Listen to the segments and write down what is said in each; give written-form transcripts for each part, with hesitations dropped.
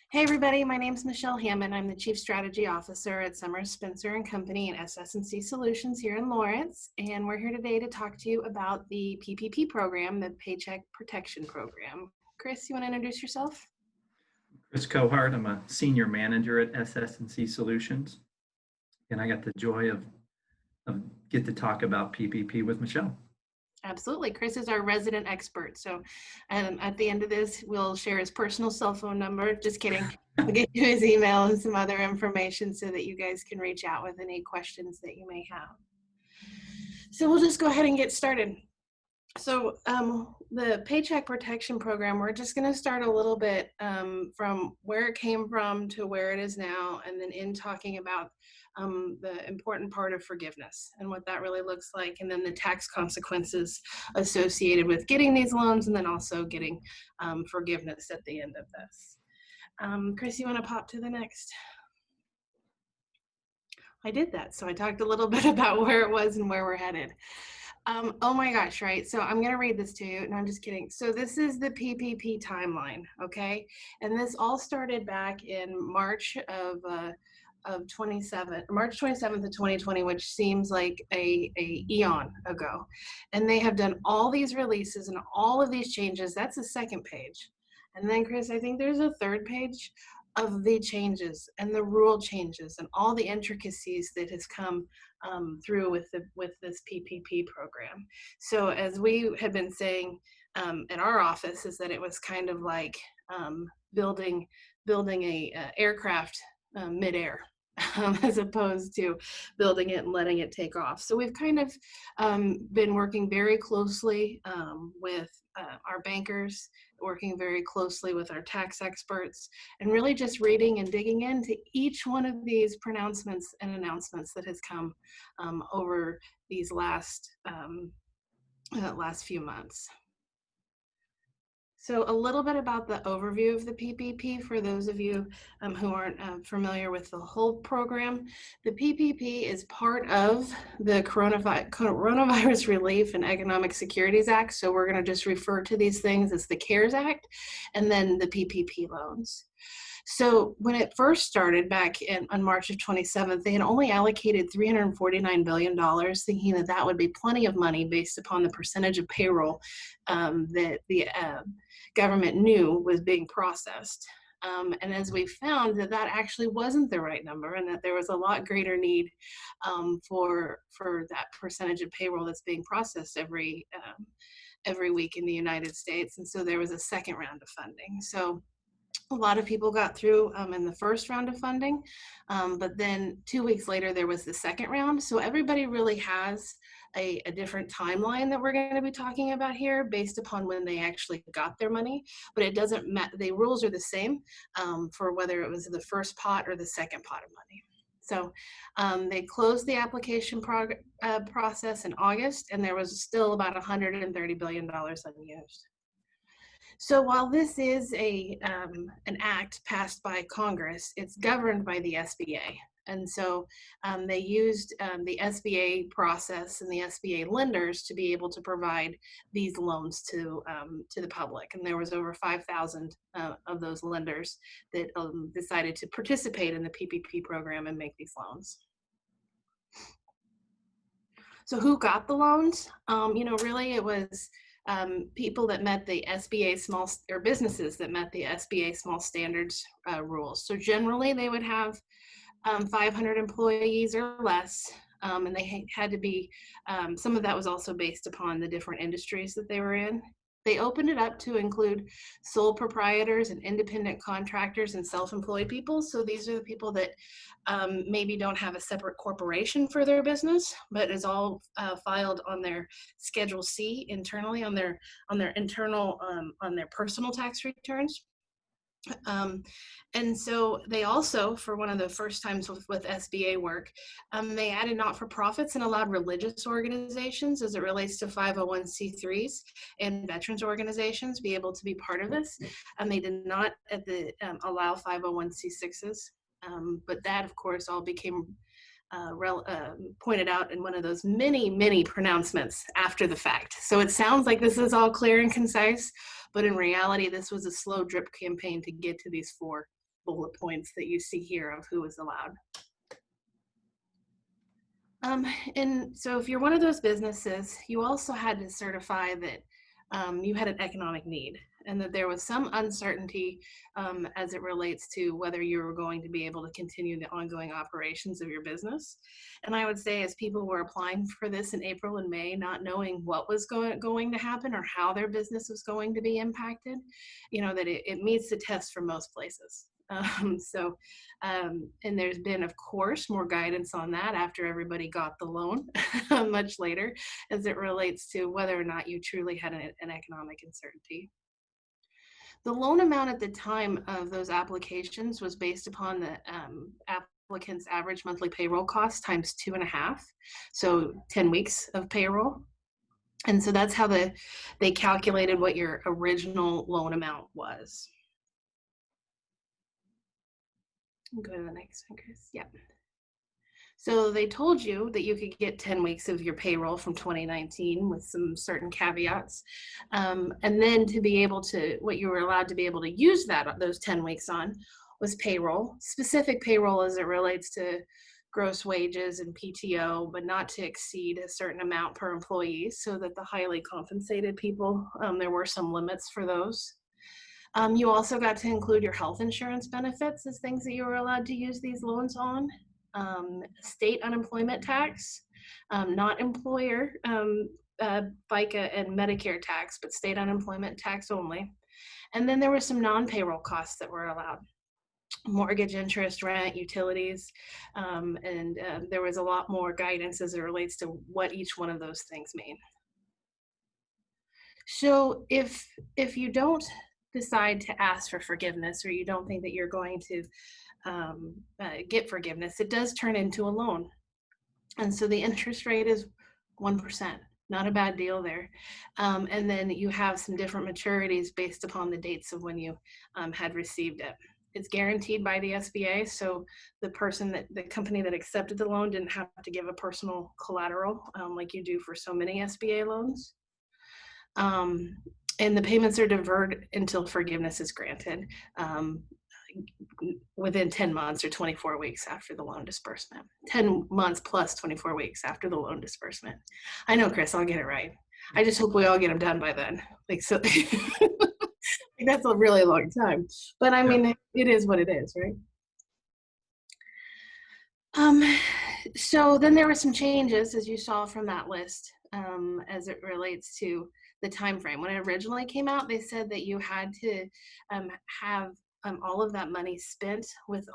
Hey everybody, my name is Michelle Hammond. I'm the Chief Strategy Officer at Summers Spencer & Company and SS&C Solutions here in Lawrence. And we're here today to talk to you about the PPP program, the Paycheck Protection Program. Chris, you want to introduce yourself? Chris Cohart. I'm a senior manager at SS&C Solutions, and I got the joy of get to talk about PPP with Michelle. Absolutely. Chris is our resident expert. So at the end of this, we'll share his personal cell phone number. Just kidding. We'll get you his email and some other information so that you guys can reach out with any questions that you may have. So we'll just go ahead and get started. So the Paycheck Protection Program, we're just going to start a little bit from where it came from to where it is now, and then in talking about the important part of forgiveness and what that really looks like, and then the tax consequences associated with getting these loans, and then also getting forgiveness at the end of this. Chris, you want to pop to the next? I did that. So I talked a little bit about where it was and where we're headed. Oh my gosh, right? So I'm going to read this to you. No, I'm just kidding. So this is the PPP timeline, okay? And this all started back in March of March 27th of 2020, which seems like a eon ago. And they have done all these releases and all of these changes. That's the second page. And then, Chris, I think there's a third page of the changes and the rule changes and all the intricacies that has come through with this PPP program. So as we had been saying in our office, is that it was kind of like building a aircraft midair. As opposed to building it and letting it take off. So we've kind of been working very closely with our bankers, working very closely with our tax experts, and really just reading and digging into each one of these pronouncements and announcements that has come over these last few months. So a little bit about the overview of the PPP for those of you who aren't familiar with the whole program. The PPP is part of the Coronavirus Relief and Economic Securities Act. So we're going to just refer to these things as the CARES Act and then the PPP loans. So when it first started back on March of 27th, they had only allocated $349 billion, thinking that that would be plenty of money based upon the percentage of payroll that the government knew was being processed. And as we found that actually wasn't the right number, and that there was a lot greater need for that percentage of payroll that's being processed every week in the United States. And so there was a second round of funding. So a lot of people got through in the first round of funding, but then 2 weeks later there was the second round. So everybody really has a different timeline that we're going to be talking about here based upon when they actually got their money, but it doesn't matter. The rules are the same for whether it was the first pot or the second pot of money. So they closed the application process in August, and there was still about $130 billion unused. So while this is an act passed by Congress, it's governed by the SBA. And so they used the SBA process and the SBA lenders to be able to provide these loans to the public. And there was over 5,000 of those lenders that decided to participate in the PPP program and make these loans. So who got the loans? Really it was people that met the SBA businesses that met the SBA small standards rules. So generally they would have 500 employees or less, and they had to be, some of that was also based upon the different industries that they were in. They opened it up to include sole proprietors and independent contractors and self-employed people. So these are the people that maybe don't have a separate corporation for their business, but is all filed on their Schedule C internally on their internal on their personal tax returns. And so they also, for one of the first times with SBA work, they added not-for-profits and allowed religious organizations, as it relates to 501c3s and veterans organizations, be able to be part of this. And they did not allow 501c6s, but that, of course, all became pointed out in one of those many pronouncements after the fact. So it sounds like this is all clear and concise, but in reality, this was a slow drip campaign to get to these four bullet points that you see here of who was allowed. And so if you're one of those businesses, you also had to certify that you had an economic need and that there was some uncertainty as it relates to whether you were going to be able to continue the ongoing operations of your business. And I would say as people were applying for this in April and May, not knowing what was going to happen or how their business was going to be impacted, that it meets the test for most places. And there's been, of course, more guidance on that after everybody got the loan much later as it relates to whether or not you truly had an economic uncertainty. The loan amount at the time of those applications was based upon the applicant's average monthly payroll cost times 2.5, so 10 weeks of payroll. And so that's how they calculated what your original loan amount was. Go to the next one, Chris. Yeah. So they told you that you could get 10 weeks of your payroll from 2019 with some certain caveats. And then to be able to, what you were allowed to be able to use those 10 weeks on was payroll, specific payroll as it relates to gross wages and PTO, but not to exceed a certain amount per employee, so that the highly compensated people, there were some limits for those. You also got to include your health insurance benefits as things that you were allowed to use these loans on. State unemployment tax, not employer FICA and Medicare tax, but state unemployment tax only. And then there were some non-payroll costs that were allowed. Mortgage interest, rent, utilities, and there was a lot more guidance as it relates to what each one of those things mean. So if you don't decide to ask for forgiveness, or you don't think that you're going to get forgiveness, it does turn into a loan. And so the interest rate is 1%, not a bad deal there. And then you have some different maturities based upon the dates of when you had received it. It's guaranteed by the SBA, so the company that accepted the loan didn't have to give a personal collateral like you do for so many SBA loans. And the payments are deferred until forgiveness is granted within 10 months or 24 weeks after the loan disbursement. 10 months plus 24 weeks after the loan disbursement. I know, Chris, I'll get it right. I just hope we all get them done by then. So that's a really long time. But I mean, it is what it is, right? So then there were some changes, as you saw from that list, as it relates to the time frame. When it originally came out, they said that you had to have all of that money spent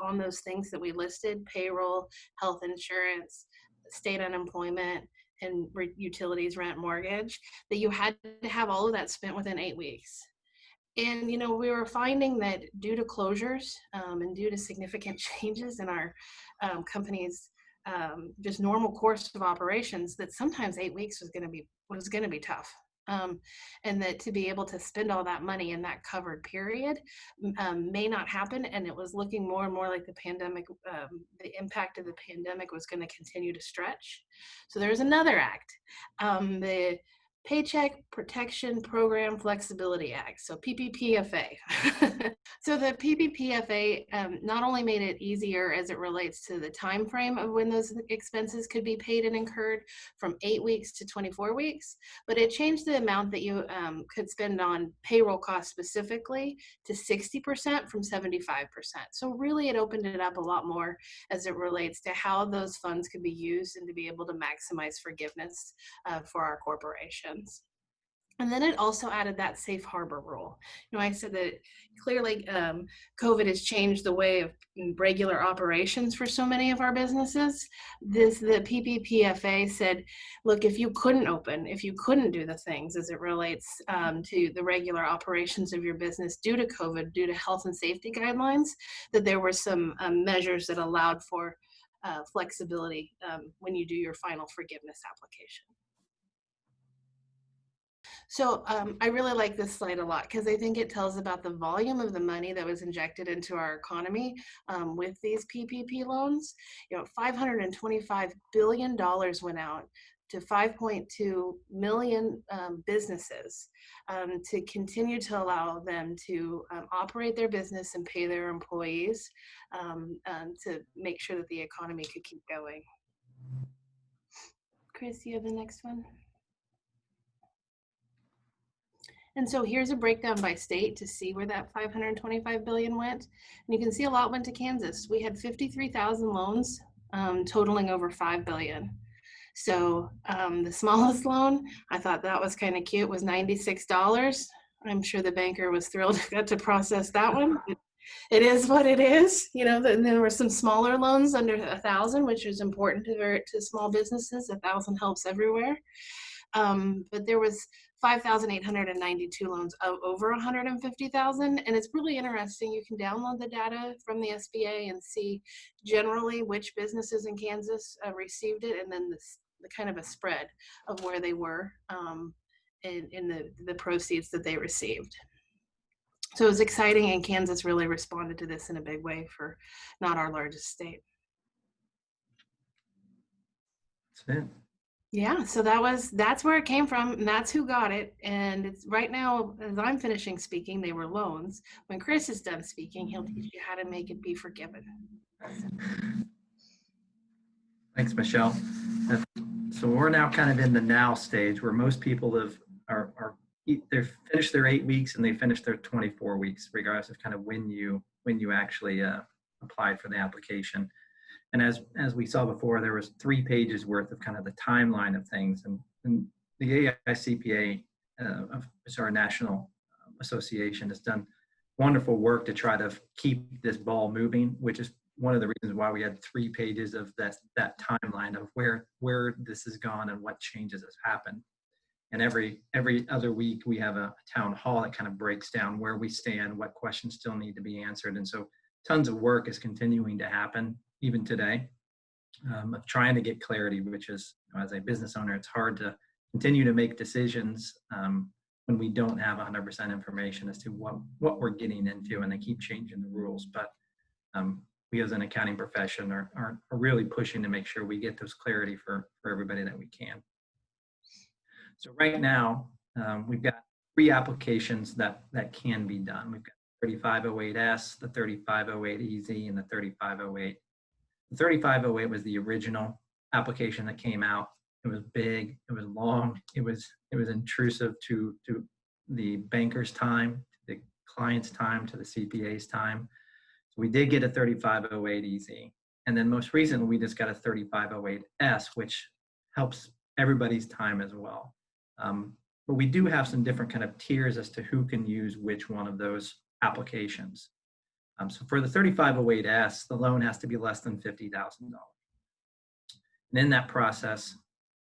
on those things that we listed: payroll, health insurance, state unemployment, and utilities, rent, mortgage, that you had to have all of that spent within 8 weeks. And, we were finding that due to closures and due to significant changes in our company's just normal course of operations, that sometimes 8 weeks was going to be tough. And that to be able to spend all that money in that covered period may not happen. And it was looking more and more like the pandemic, the impact of the pandemic was going to continue to stretch. So there's another act, the Paycheck Protection Program Flexibility Act, so PPPFA. So the PPPFA not only made it easier as it relates to the time frame of when those expenses could be paid and incurred from 8 weeks to 24 weeks, but it changed the amount that you could spend on payroll costs specifically to 60% from 75%. So really it opened it up a lot more as it relates to how those funds could be used and to be able to maximize forgiveness for our corporations. And then it also added that safe harbor rule. I said that clearly COVID has changed the way of regular operations for so many of our businesses. The PPPFA said, look, if you couldn't do the things as it relates to the regular operations of your business due to COVID, due to health and safety guidelines, that there were some measures that allowed for flexibility when you do your final forgiveness application. So I really like this slide a lot because I think it tells about the volume of the money that was injected into our economy with these PPP loans. $525 billion went out to 5.2 million businesses to continue to allow them to operate their business and pay their employees to make sure that the economy could keep going. Chris, you have the next one. And so here's a breakdown by state to see where that 525 billion went. And you can see a lot went to Kansas. We had 53,000 loans totaling over 5 billion. So the smallest loan, I thought that was kind of cute, was $96. I'm sure the banker was thrilled to process that one. It is what it is, you know. And there were some smaller loans under 1,000, which is important to small businesses. 1,000 helps everywhere. But there was 5,892 loans of over 150,000, and it's really interesting. You can download the data from the SBA and see generally which businesses in Kansas received it, and then the kind of a spread of where they were in the proceeds that they received. So it was exciting, and Kansas really responded to this in a big way for not our largest state. That's it. Yeah, so that's where it came from, and that's who got it. And it's right now, as I'm finishing speaking, they were loans. When Chris is done speaking, he'll teach you how to make it be forgiven. Thanks, Michelle. So we're now kind of in the now stage where most people they've finished their 8 weeks and they finished their 24 weeks, regardless of kind of when you actually applied for the application. And as we saw before, there was 3 pages worth of kind of the timeline of things. And the AICPA, it's our national association, has done wonderful work to try to keep this ball moving, which is one of the reasons why we had 3 pages of that timeline of where this has gone and what changes has happened. And every other week we have a town hall that kind of breaks down where we stand, what questions still need to be answered. And so tons of work is continuing to happen even today of trying to get clarity, which is, as a business owner, it's hard to continue to make decisions when we don't have 100% information as to what we're getting into, and they keep changing the rules. But we as an accounting profession are really pushing to make sure we get those clarity for everybody that we can. So right now, we've got 3 applications that can be done. We've got 3508S, the 3508EZ, and the 3508. The 3508 was the original application that came out. It was big, it was long, it was intrusive to the banker's time, to the client's time, to the CPA's time. So we did get a 3508EZ. And then most recently, we just got a 3508S, which helps everybody's time as well. But we do have some different kind of tiers as to who can use which one of those applications. So for the 3508S, the loan has to be less than $50,000. And in that process,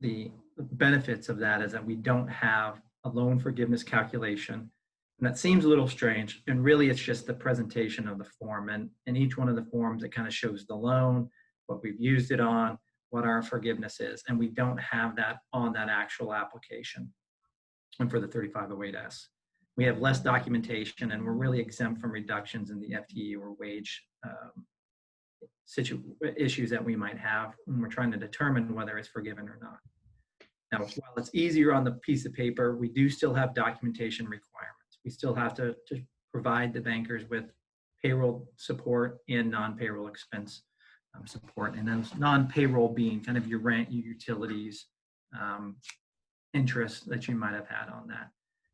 the benefits of that is that we don't have a loan forgiveness calculation. And that seems a little strange. And really, it's just the presentation of the form. And in each one of the forms, it kind of shows the loan, what we've used it on, what our forgiveness is. And we don't have that on that actual application. And for the 3508S, we have less documentation, and we're really exempt from reductions in the FTE or wage issues that we might have when we're trying to determine whether it's forgiven or not. Now, while it's easier on the piece of paper, we do still have documentation requirements. We still have to provide the bankers with payroll support and non-payroll expense support, and then non-payroll being kind of your rent, your utilities, interest that you might have had on that.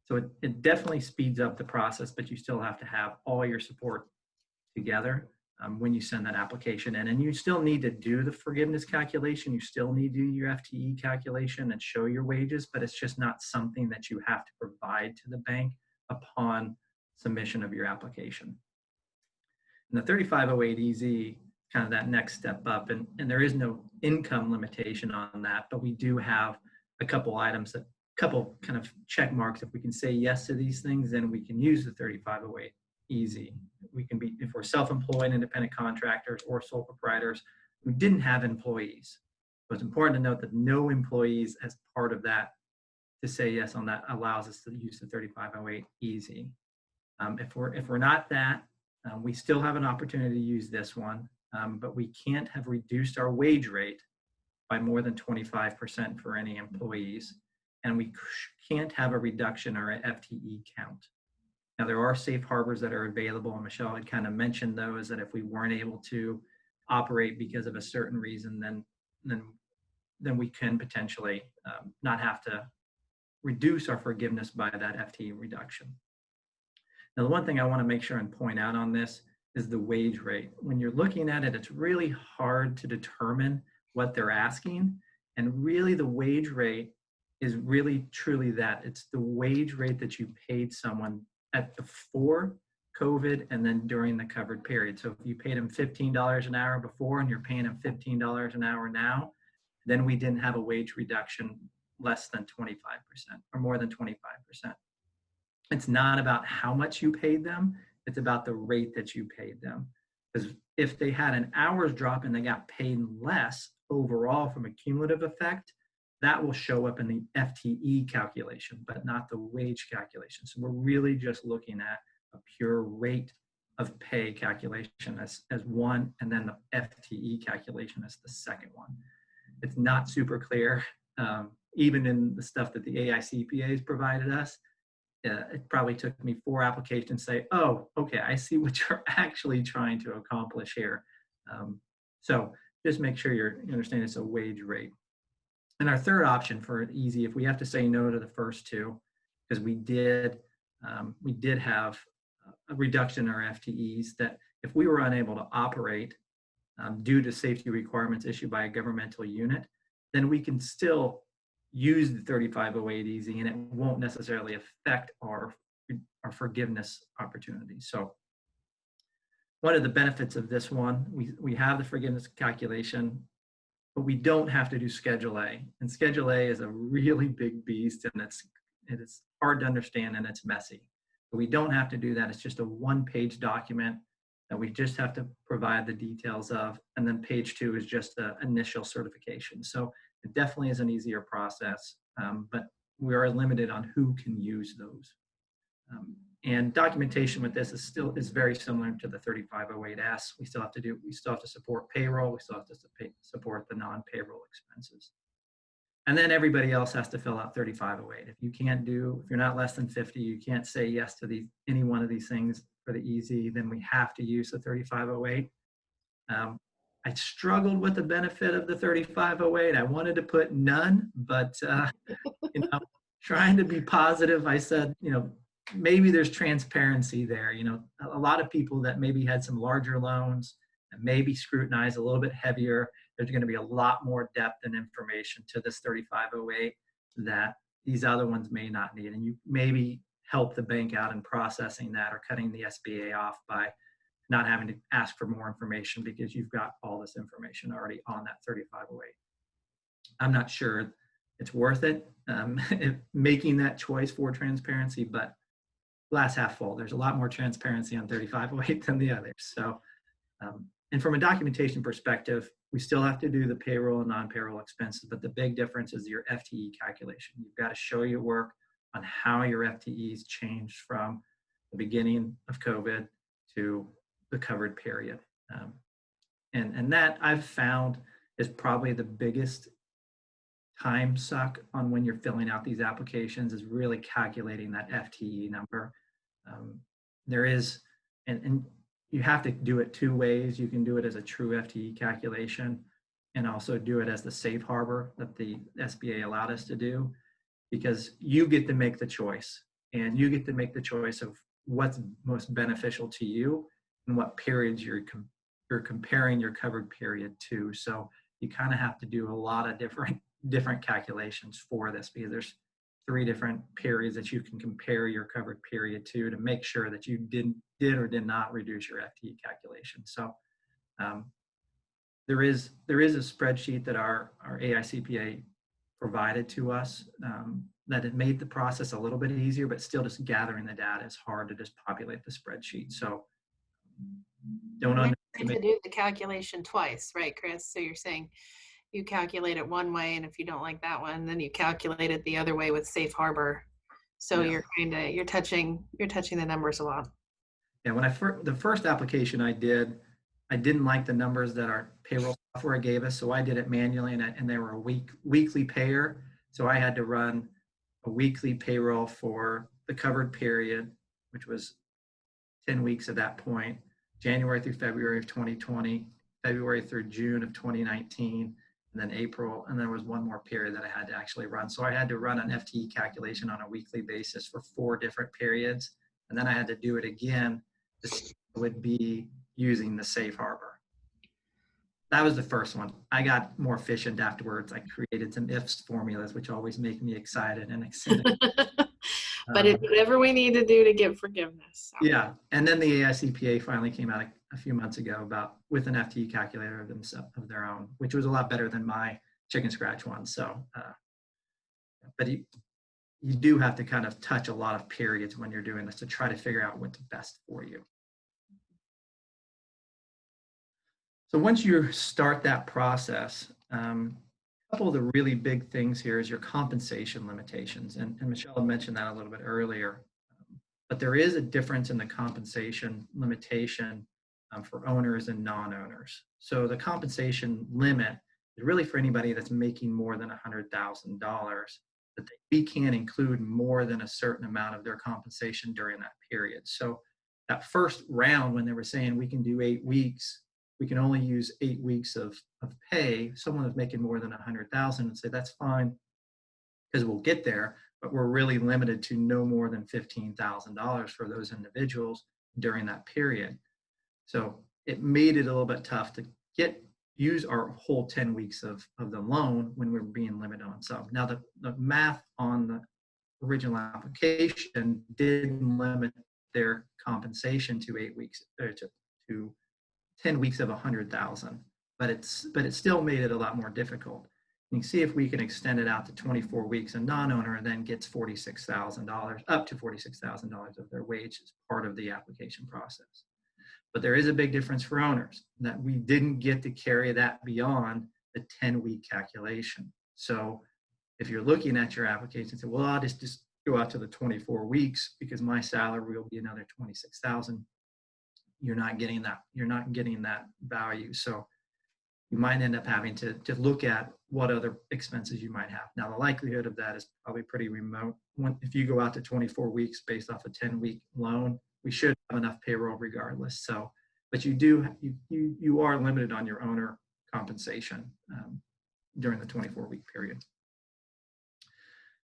So it definitely speeds up the process, but you still have to have all your support together when you send that application in. And you still need to do the forgiveness calculation. You still need to do your FTE calculation and show your wages, but it's just not something that you have to provide to the bank upon submission of your application. And the 3508EZ, kind of that next step up, and there is no income limitation on that, but we do have a couple items, a couple kind of check marks. If we can say yes to these things, then we can use the 3508EZ. We can be, if we're self-employed, independent contractors, or sole proprietors who didn't have employees. So it's important to note that no employees as part of that to say yes on that allows us to use the 3508EZ. If we're not that, we still have an opportunity to use this one, but we can't have reduced our wage rate by more than 25% for any employees. And we can't have a reduction or an FTE count. Now, there are safe harbors that are available, and Michelle had kind of mentioned those, that if we weren't able to operate because of a certain reason, then we can potentially not have to reduce our forgiveness by that FTE reduction. Now, the one thing I want to make sure and point out on this is the wage rate. When you're looking at it, it's really hard to determine what they're asking. And really the wage rate is really truly that. It's the wage rate that you paid someone at before COVID and then during the covered period. So if you paid them $15 an hour before and you're paying them $15 an hour now, then we didn't have a wage reduction less than 25% or more than 25%. It's not about how much you paid them, it's about the rate that you paid them. Because if they had an hours drop and they got paid less overall from a cumulative effect, that will show up in the FTE calculation, but not the wage calculation. So we're really just looking at a pure rate of pay calculation as one, and then the FTE calculation as the second one. It's not super clear, even in the stuff that the AICPA has provided us. It probably took me 4 applications to say, oh, okay, I see what you're actually trying to accomplish here. So just make sure you understand it's a wage rate. And our third option for it easy, if we have to say no to the first two, because we did have a reduction in our FTEs, that if we were unable to operate due to safety requirements issued by a governmental unit, then we can still use the 3508 easy, and it won't necessarily affect our forgiveness opportunities. So one of the benefits of this one, we have the forgiveness calculation, but we don't have to do Schedule A. And Schedule A is a really big beast, and it is hard to understand, and it's messy. But we don't have to do that. It's just a one-page document that we just have to provide the details of, and then page 2 is just the initial certification. So it definitely is an easier process, but we are limited on who can use those. And documentation with this is very similar to the 3508S. We still have to support payroll. We still have to support the non-payroll expenses. And then everybody else has to fill out 3508. If you're not less than 50, you can't say yes to any one of these things for the easy, then we have to use the 3508. I struggled with the benefit of the 3508. I wanted to put none, but trying to be positive, I said, maybe there's transparency there. A lot of people that maybe had some larger loans and maybe scrutinized a little bit heavier, there's going to be a lot more depth and information to this 3508 that these other ones may not need. And you maybe help the bank out in processing that or cutting the SBA off by not having to ask for more information because you've got all this information already on that 3508. I'm not sure it's worth it, making that choice for transparency, but glass half full. There's a lot more transparency on 3508 than the others. So, and from a documentation perspective, we still have to do the payroll and non-payroll expenses, but the big difference is your FTE calculation. You've got to show your work on how your FTEs changed from the beginning of COVID to the covered period. And that I've found is probably the biggest time suck on when you're filling out these applications, is really calculating that FTE number. There is, and you have to do it 2 ways. You can do it as a true FTE calculation and also do it as the safe harbor that the SBA allowed us to do, because you get to make the choice, and you get to make the choice of what's most beneficial to you and what periods you're comparing your covered period to. So you kind of have to do a lot of different calculations for this, because there's 3 different periods that you can compare your covered period to make sure that you did or did not reduce your FTE calculation. So there is a spreadsheet that our AICPA provided to us that it made the process a little bit easier, but still just gathering the data is hard to just populate the spreadsheet. So don't underestimate. To do the calculation twice, right, Chris? So you're saying you calculate it one way, and if you don't like that one, then you calculate it the other way with safe harbor. So yeah. You're touching the numbers a lot. Yeah, when the first application I did, I didn't like the numbers that our payroll software gave us, so I did it manually, and they were a weekly payer. So I had to run a weekly payroll for the covered period, which was 10 weeks at that point, January through February of 2020, February through June of 2019, and then April, and there was one more period that I had to actually run. So I had to run an FTE calculation on a weekly basis for 4 different periods, and then I had to do it again to see if it would be using the safe harbor. That was the first one. I got more efficient afterwards. I created some ifs formulas, which always make me excited and excited. But it's whatever we need to do to get forgiveness. So. Yeah, and then the AICPA finally came out a few months ago about with an FTE calculator of their own, which was a lot better than my chicken scratch one. So, but you do have to kind of touch a lot of periods when you're doing this to try to figure out what's best for you. So once you start that process, a couple of the really big things here is your compensation limitations. And Michelle mentioned that a little bit earlier. But there is a difference in the compensation limitation for owners and non-owners. So the compensation limit is really for anybody that's making more than $100,000, that we can include more than a certain amount of their compensation during that period. So that first round, when they were saying we can do 8 weeks, we can only use 8 weeks of pay, someone that's making more than 100,000 and say that's fine because we'll get there, but we're really limited to no more than $15,000 for those individuals during that period. So it made it a little bit tough to use our whole 10 weeks of the loan when we were being limited on some. Now the math on the original application did limit their compensation to 8 weeks, to 10 weeks of 100,000, but it still made it a lot more difficult. You can see if we can extend it out to 24 weeks, a non-owner then gets $46,000, up to $46,000 of their wage as part of the application process. But there is a big difference for owners that we didn't get to carry that beyond the 10-week calculation. So if you're looking at your application and say, well, I'll just go out to the 24 weeks because my salary will be another 26,000. You're not getting that. You're not getting that value. So you might end up having to look at what other expenses you might have. Now, the likelihood of that is probably pretty remote. If you go out to 24 weeks based off a 10-week loan, we should have enough payroll regardless. So, but you are limited on your owner compensation during the 24-week period.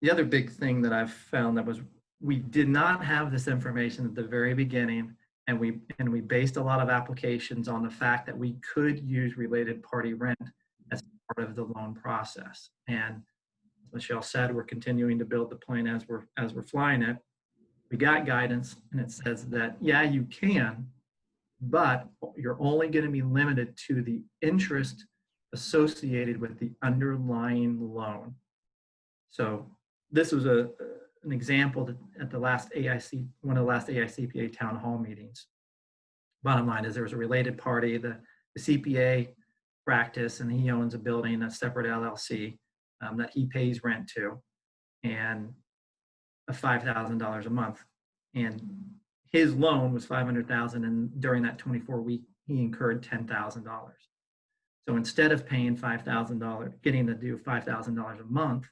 The other big thing that I've found that was we did not have this information at the very beginning. And we based a lot of applications on the fact that we could use related party rent as part of the loan process. And as Michelle said, we're continuing to build the plane as we're flying it. We got guidance, and it says that yeah, you can, but you're only going to be limited to the interest associated with the underlying loan. So this was an example that at the last one of the last AICPA town hall meetings. Bottom line is there was a related party, the CPA practice, and he owns a building, a separate LLC that he pays rent to, and $5,000 a month. And his loan was $500,000, and during that 24-week, he incurred $10,000. So instead of paying $5,000, getting to do $5,000 a month,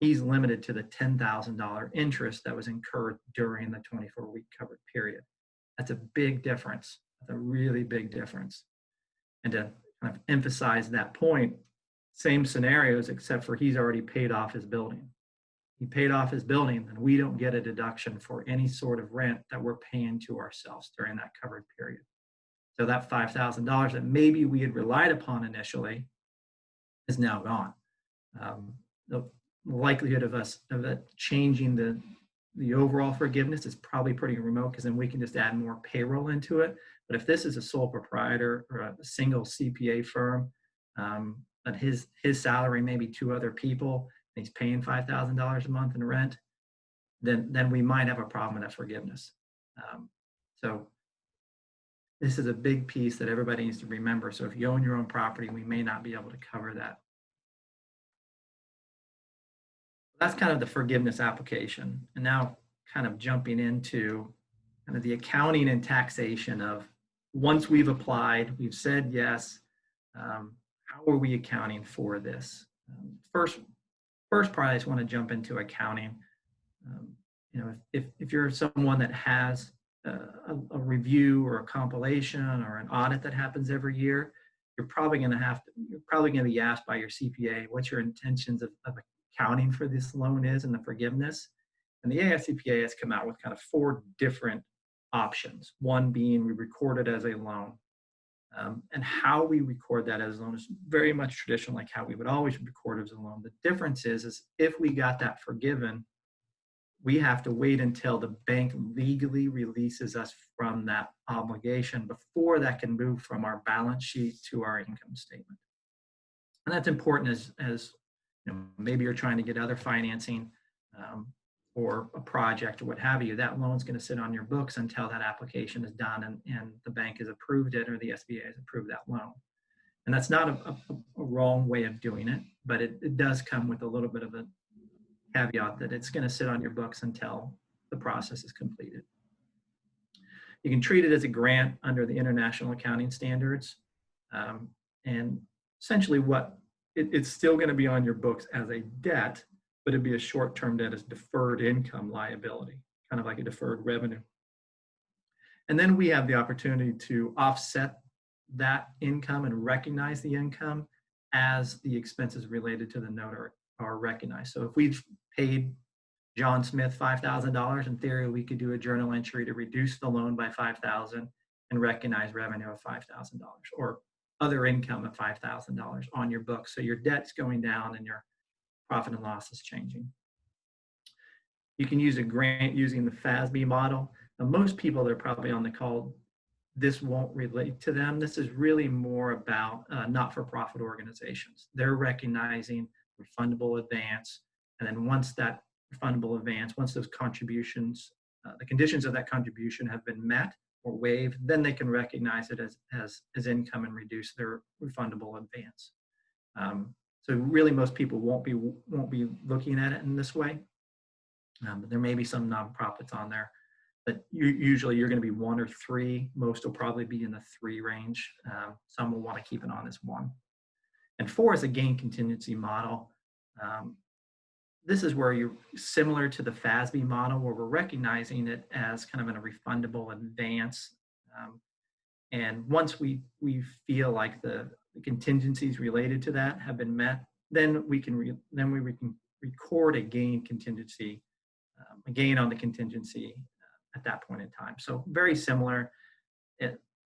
he's limited to the $10,000 interest that was incurred during the 24-week covered period. That's a big difference. That's a really big difference. And to kind of emphasize that point, same scenarios, except for he's already paid off his building. He paid off his building, and we don't get a deduction for any sort of rent that we're paying to ourselves during that covered period. So that $5,000 that maybe we had relied upon initially is now gone. The likelihood of it changing the overall forgiveness is probably pretty remote, because then we can just add more payroll into it. But if this is a sole proprietor or a single CPA firm, that his salary may be 2 other people, and he's paying $5,000 a month in rent, then we might have a problem with that forgiveness. So this is a big piece that everybody needs to remember. So if you own your own property, we may not be able to cover that. That's kind of the forgiveness application. And now kind of jumping into kind of the accounting and taxation of once we've applied, we've said yes, how are we accounting for this? First part, I just want to jump into accounting. You know, if you're someone that has a review or a compilation or an audit that happens every year, you're probably going to be asked by your CPA what your intentions of accounting for this loan is and the forgiveness. And the AICPA has come out with kind of 4 different options. One being we record it as a loan. And how we record that as a loan is very much traditional, like how we would always record it as a loan. The difference is if we got that forgiven, we have to wait until the bank legally releases us from that obligation before that can move from our balance sheet to our income statement. And that's important as you know, maybe you're trying to get other financing or a project or what have you. That loan's going to sit on your books until that application is done and the bank has approved it or the SBA has approved that loan. And that's not a wrong way of doing it, but it does come with a little bit of a caveat that it's going to sit on your books until the process is completed. You can treat it as a grant under the International Accounting Standards. And essentially it's still going to be on your books as a debt, but it'd be a short-term debt as deferred income liability, kind of like a deferred revenue. And then we have the opportunity to offset that income and recognize the income as the expenses related to the note are recognized. So if we've paid John Smith $5,000, in theory, we could do a journal entry to reduce the loan by $5,000 and recognize revenue of $5,000 or other income of $5,000 on your books. So your debt's going down and your profit and loss is changing. You can use a grant using the FASB model. Now, most people that are probably on the call, this won't relate to them. This is really more about not-for-profit organizations. They're recognizing refundable advance. And then once that refundable advance, once those contributions, the conditions of that contribution have been met or waived, then they can recognize it as income and reduce their refundable advance. So really, most people won't be looking at it in this way. But there may be some nonprofits on there that usually you're going to be 1 or 3. Most will probably be in the 3 range. Some will want to keep it on as 1. And 4 is a gain contingency model. This is where you're similar to the FASB model, where we're recognizing it as kind of in a refundable advance. And once we feel like the contingencies related to that have been met, then we can record a gain contingency, a gain on the contingency at that point in time. So very similar.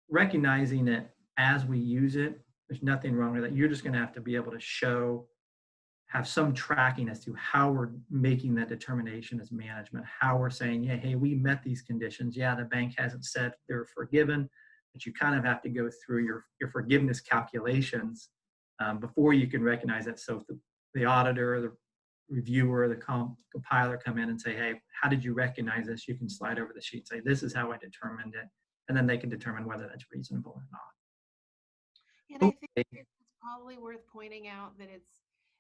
Recognizing it as we use it, there's nothing wrong with it. You're just going to have to be able to have some tracking as to how we're making that determination as management, how we're saying, yeah, hey, we met these conditions. Yeah, the bank hasn't said they're forgiven, but you kind of have to go through your forgiveness calculations before you can recognize it. So if the auditor, the reviewer, the compiler come in and say, hey, how did you recognize this? You can slide over the sheet and say, this is how I determined it. And then they can determine whether that's reasonable or not. And I think it's probably worth pointing out that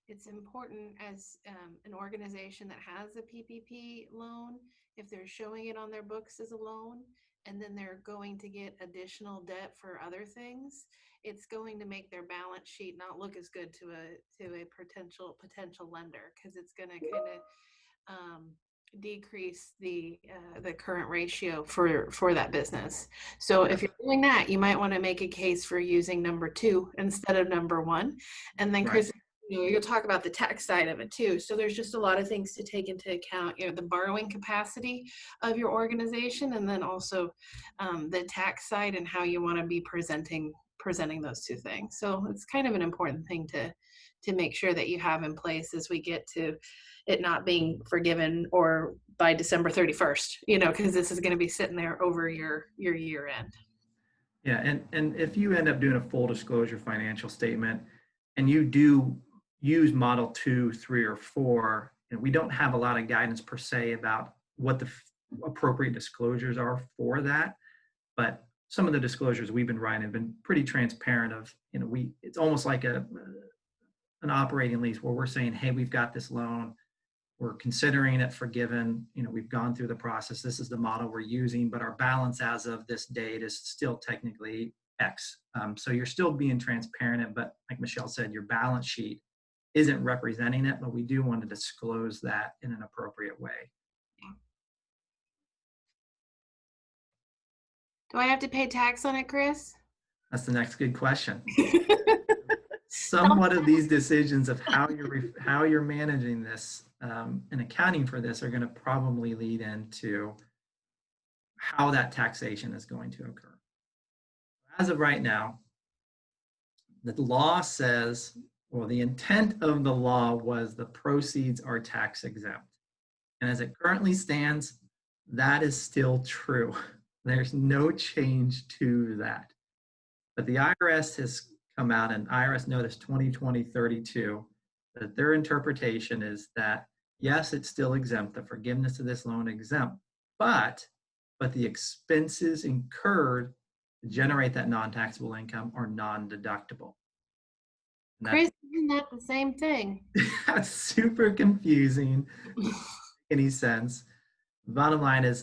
it's important as an organization that has a PPP loan, if they're showing it on their books as a loan, and then they're going to get additional debt for other things, it's going to make their balance sheet not look as good to a potential lender, because it's going to kind of decrease the current ratio for that business. So if you're doing that, you might want to make a case for using number 2 instead of number 1. And then Chris, you'll talk about the tax side of it too. So there's just a lot of things to take into account, the borrowing capacity of your organization, and then also the tax side and how you want to be presenting those 2 things. So it's kind of an important thing to make sure that you have in place as we get to it not being forgiven or by December 31st, because this is going to be sitting there over your year end. Yeah, and if you end up doing a full disclosure financial statement and you do use model 2, 3, or 4, we don't have a lot of guidance per se about what the appropriate disclosures are for that, but some of the disclosures we've been writing have been pretty transparent of, it's almost like an operating lease where we're saying, hey, we've got this loan. we're considering it forgiven. We've gone through the process. This is the model we're using, but our balance as of this date is still technically X. So you're still being transparent, but like Michelle said, your balance sheet isn't representing it, but we do want to disclose that in an appropriate way. Do I have to pay tax on it, Chris? That's the next good question. Somewhat of these decisions of how you're managing this and accounting for this are going to probably lead into how that taxation is going to occur. As of right now, the law says, well, the intent of the law was the proceeds are tax exempt. And as it currently stands, that is still true. There's no change to that. But the IRS has come out in IRS Notice 2020-32 that their interpretation is that, yes, it's still exempt. The forgiveness of this loan exempt, but the expenses incurred to generate that non-taxable income are non-deductible. Chris, isn't that the same thing? That's super confusing. Any sense? Bottom line is,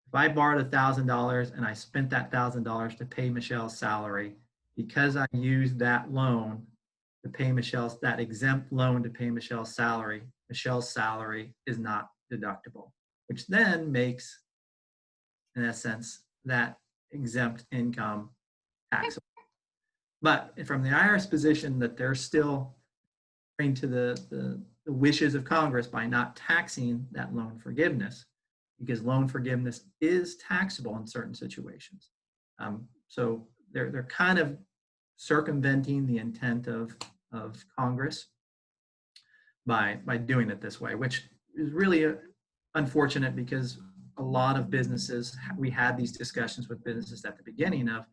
if I borrowed $1,000 and I spent that $1,000 to pay Michelle's salary, because I used that loan to pay that exempt loan to pay Michelle's salary is not deductible, which then makes, in essence, that exempt income taxable. But from the IRS position that they're still according to the wishes of Congress by not taxing that loan forgiveness, because loan forgiveness is taxable in certain situations. So they're kind of circumventing the intent of Congress by doing it this way, which is really unfortunate, because a lot of businesses, we had these discussions with businesses at the beginning of,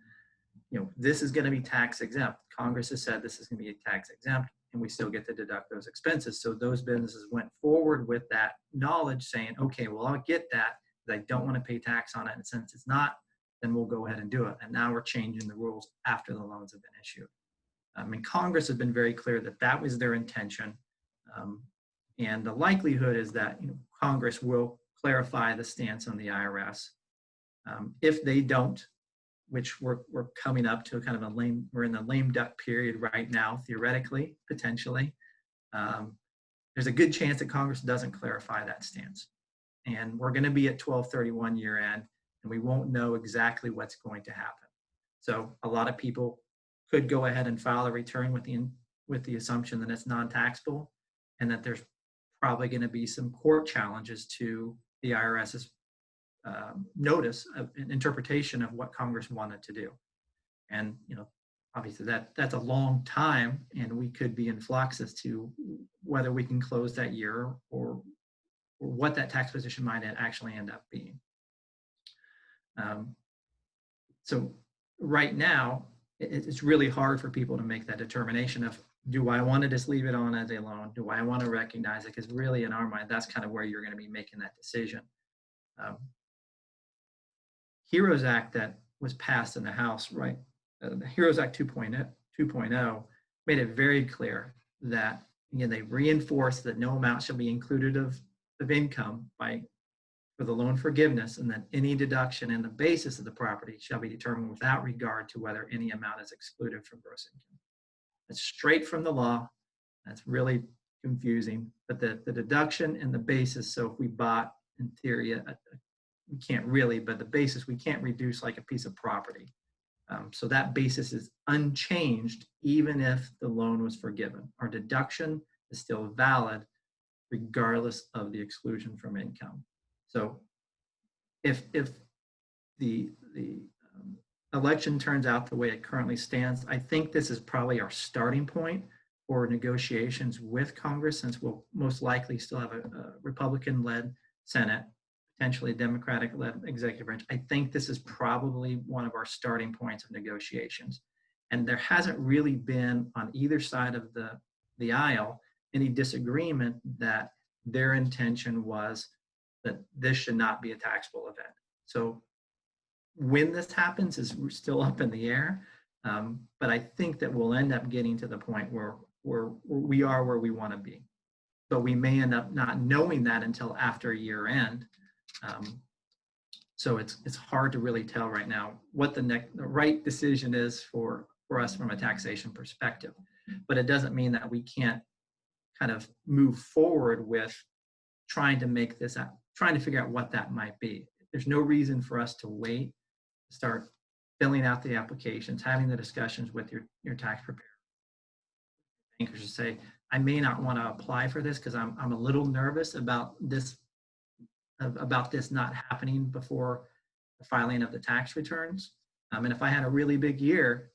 this is going to be tax exempt. Congress has said this is going to be tax exempt, and we still get to deduct those expenses. So those businesses went forward with that knowledge, saying, okay, well, I'll get that, but I don't want to pay tax on it. And since it's not, then we'll go ahead and do it. And now we're changing the rules after the loans have been issued. Congress has been very clear that that was their intention. And the likelihood is that Congress will clarify the stance on the IRS. If they don't, which we're coming up to kind of we're in the lame duck period right now, theoretically, potentially. There's a good chance that Congress doesn't clarify that stance. And we're going to be at 12/31 year end, and we won't know exactly what's going to happen. So a lot of people could go ahead and file a return with the assumption that it's non-taxable, and that there's probably going to be some court challenges to the IRS's notice of an interpretation of what Congress wanted to do. And obviously that's a long time, and we could be in flux as to whether we can close that year or what that tax position might actually end up being. So right now, it's really hard for people to make that determination of, do I want to just leave it on as a loan? Do I want to recognize it? Because really, in our mind, that's kind of where you're going to be making that decision. HEROES Act that was passed in the House, right? The HEROES Act 2.0 made it very clear that, again, they reinforced that no amount shall be included of income for the loan forgiveness, and that any deduction in the basis of the property shall be determined without regard to whether any amount is excluded from gross income. That's straight from the law. That's really confusing. But the deduction and the basis, so if we bought, in theory, we can't really, but the basis, we can't reduce like a piece of property. So that basis is unchanged even if the loan was forgiven. Our deduction is still valid regardless of the exclusion from income. So if the election turns out the way it currently stands, I think this is probably our starting point for negotiations with Congress, since we'll most likely still have a Republican-led Senate, potentially a Democratic-led executive branch. I think this is probably one of our starting points of negotiations. And there hasn't really been on either side of the aisle any disagreement that their intention was that this should not be a taxable event. So when this happens is still up in the air, but I think that we'll end up getting to the point where we are where we want to be. but we may end up not knowing that until after year end. So it's hard to really tell right now what the right decision is for us from a taxation perspective. But it doesn't mean that we can't kind of move forward with trying to make this out, trying to figure out what that might be. There's no reason for us to wait, start filling out the applications, having the discussions with your tax preparer. Bankers to say, I may not want to apply for this because I'm a little nervous about this not happening before the filing of the tax returns. And if I had a really big year,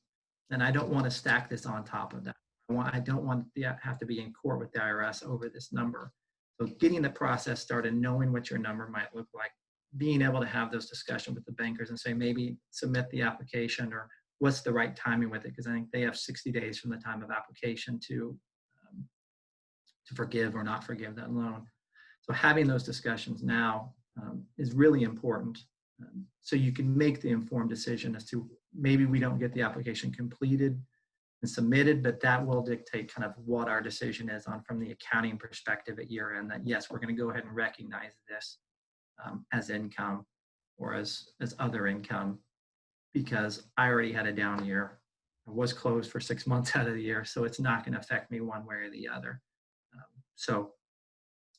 then I don't want to stack this on top of that. I don't want to have to be in court with the IRS over this number. So getting the process started, knowing what your number might look like, being able to have those discussions with the bankers and say, maybe submit the application, or what's the right timing with it, because I think they have 60 days from the time of application to forgive or not forgive that loan. So having those discussions now is really important, so you can make the informed decision as to maybe we don't get the application completed and submitted, but that will dictate kind of what our decision is on from the accounting perspective at year end, that yes, we're going to go ahead and recognize this as income or as other income, because I already had a down year. I was closed for 6 months out of the year, so it's not going to affect me one way or the other.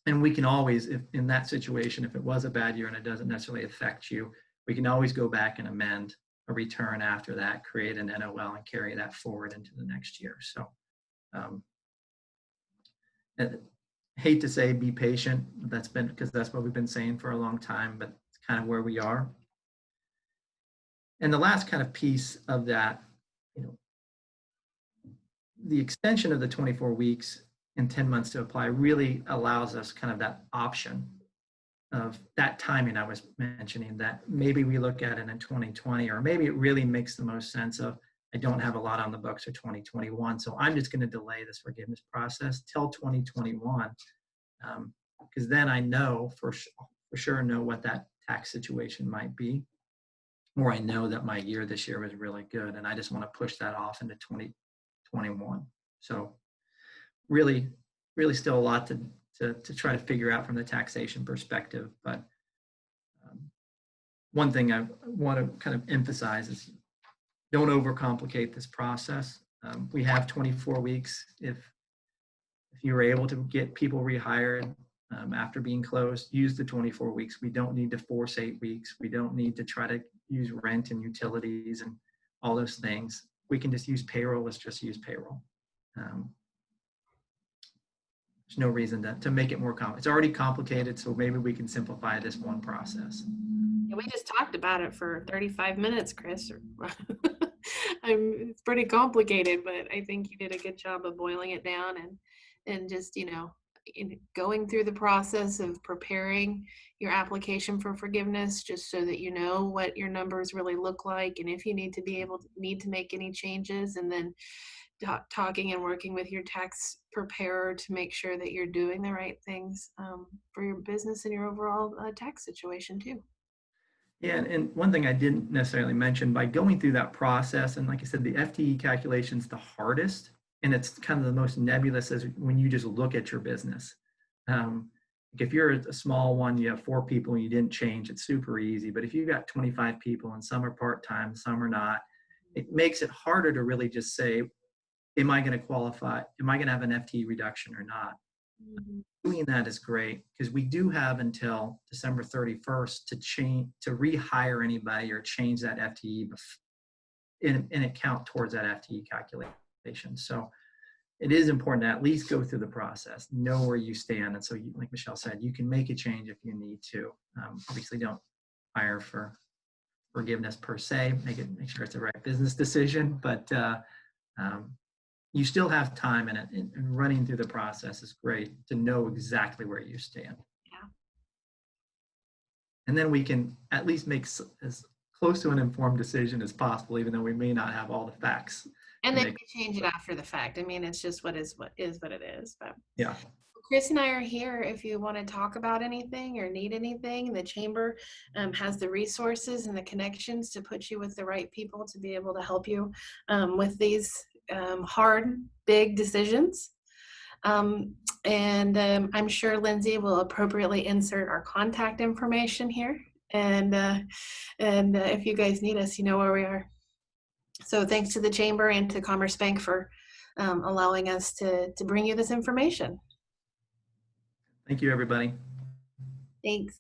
And we can always, if in that situation, if it was a bad year and it doesn't necessarily affect you, we can always go back and amend a return after that, create an NOL, and carry that forward into the next year. So hate to say be patient, because that's what we've been saying for a long time, but it's kind of where we are. And the last kind of piece of that, the extension of the 24 weeks and 10 months to apply really allows us kind of that option of that timing I was mentioning, that maybe we look at it in 2020, or maybe it really makes the most sense of, I don't have a lot on the books for 2021, so I'm just going to delay this forgiveness process till 2021, because then I know for sure know what that tax situation might be, or I know that my year this year was really good and I just want to push that off into 2021. So really still a lot to try to figure out from the taxation perspective. But one thing I want to kind of emphasize is don't overcomplicate this process. We have 24 weeks. If you were able to get people rehired after being closed, use the 24 weeks. We don't need to force 8 weeks. We don't need to try to use rent and utilities and all those things. We can just use payroll. Let's just use payroll. There's no reason to make it more complicated. It's already complicated, so maybe we can simplify this one process. Yeah, we just talked about it for 35 minutes, Chris. It's pretty complicated, but I think you did a good job of boiling it down and just, going through the process of preparing your application for forgiveness, just so that you know what your numbers really look like, and if you need to make any changes, and then talking and working with your tax preparer to make sure that you're doing the right things for your business and your overall tax situation too. Yeah, and one thing I didn't necessarily mention, by going through that process, and like I said, the FTE calculation is the hardest, and it's kind of the most nebulous as when you just look at your business. If you're a small one, you have 4 people and you didn't change, it's super easy. But if you've got 25 people and some are part-time, some are not, it makes it harder to really just say, am I going to qualify? Am I going to have an FTE reduction or not? Mm-hmm. Doing that is great, because we do have until December 31st to rehire anybody or change that FTE and it count towards that FTE calculation. So it is important to at least go through the process, know where you stand. And so like Michelle said, you can make a change if you need to. Obviously don't hire for forgiveness per se, make sure it's the right business decision, but you still have time in it, and running through the process is great to know exactly where you stand. Yeah. And then we can at least make as close to an informed decision as possible, even though we may not have all the facts. And then you change it after the fact. I mean, it's just what it is. But yeah. Chris and I are here if you want to talk about anything or need anything. The chamber has the resources and the connections to put you with the right people to be able to help you with these hard, big decisions. I'm sure Lindsay will appropriately insert our contact information here. And if you guys need us, you know where we are. So thanks to the Chamber and to Commerce Bank for allowing us to bring you this information. Thank you, everybody. Thanks.